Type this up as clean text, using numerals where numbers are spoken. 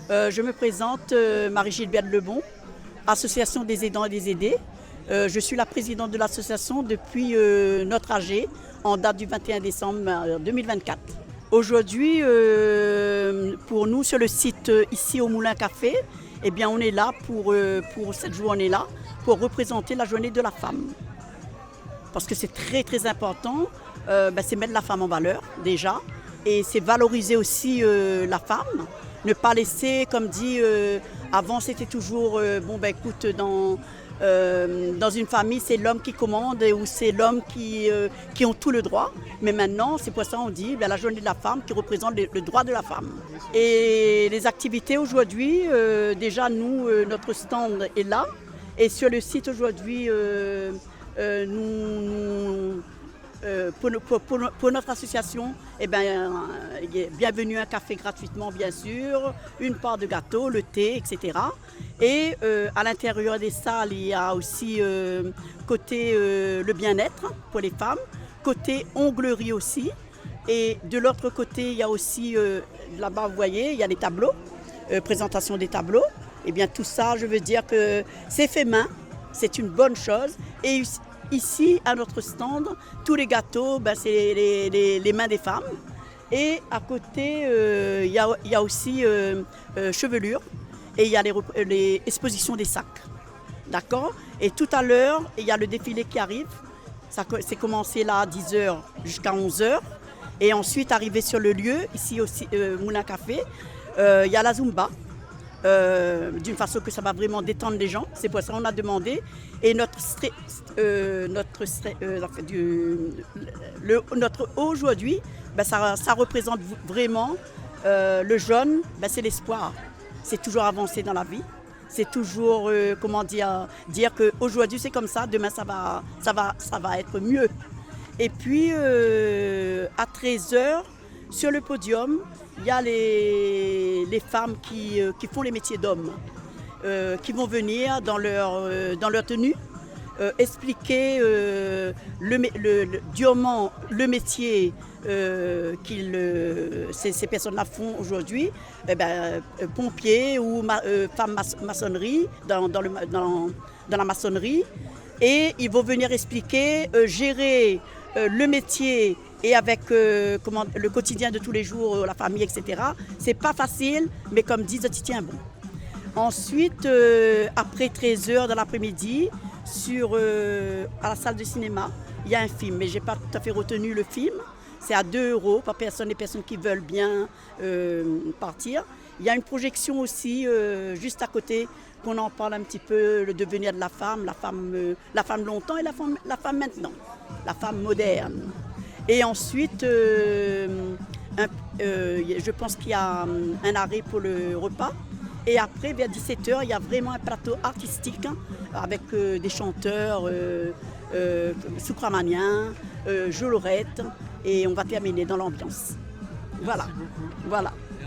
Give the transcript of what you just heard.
Je me présente, Marie-Gilberte Lebon, Association des aidants et des aidés. Je suis la présidente de l'association depuis notre AG, en date du 21 décembre 2024. Aujourd'hui, pour nous, sur le site ici au Moulin Café, eh bien, on est là pour cette journée-là, pour représenter la journée de la femme. Parce que c'est très très important, c'est mettre la femme en valeur déjà, et c'est valoriser aussi la femme. Ne pas laisser, comme dit, avant c'était toujours, écoute, dans une famille c'est l'homme qui commande ou c'est l'homme qui ont tout le droit. Mais maintenant, c'est pour ça qu'on dit la journée de la femme qui représente le droit de la femme. Et les activités aujourd'hui, déjà nous, notre stand est là. Et sur le site aujourd'hui, pour notre association, bienvenue un café gratuitement bien sûr, une part de gâteau, le thé, etc. Et à l'intérieur des salles, il y a aussi côté le bien-être pour les femmes, côté onglerie aussi. Et de l'autre côté, il y a aussi, là-bas vous voyez, il y a des tableaux, présentation des tableaux. Et bien tout ça, je veux dire que c'est fait main, c'est une bonne chose. Et ici, à notre stand, tous les gâteaux, c'est les mains des femmes. Et à côté, il y a aussi chevelure et il y a les expositions des sacs. D'accord? Et tout à l'heure, il y a le défilé qui arrive. C'est commencé là à 10h jusqu'à 11h. Et ensuite, arrivé sur le lieu, ici aussi, Moulin Café, il y a la Zumba. D'une façon que ça va vraiment détendre les gens, c'est pour ça qu'on a demandé. Et notre aujourd'hui, ça représente vraiment le jeune, c'est l'espoir. C'est toujours avancer dans la vie. C'est toujours, dire qu'aujourd'hui c'est comme ça, demain ça va être mieux. Et puis à 13h, sur le podium, il y a les femmes qui font les métiers d'hommes, qui vont venir dans leur tenue, expliquer durement le métier ces personnes-là font aujourd'hui, pompiers ou femmes maçonnerie, dans la maçonnerie. Et ils vont venir expliquer, gérer le métier et avec le quotidien de tous les jours, la famille, etc. C'est pas facile, mais comme disent, tu tiens bon. Ensuite, après 13h dans l'après-midi, à la salle de cinéma, il y a un film, mais je n'ai pas tout à fait retenu le film. C'est à 2 € par personne, les personnes qui veulent bien partir. Il y a une projection aussi juste à côté, qu'on en parle un petit peu, le devenir de la femme longtemps et la femme maintenant, la femme moderne. Et ensuite, je pense qu'il y a un arrêt pour le repas. Et après, vers 17h, il y a vraiment un plateau artistique avec des chanteurs, Soukramanian, Jolorette, et on va terminer dans l'ambiance. Voilà.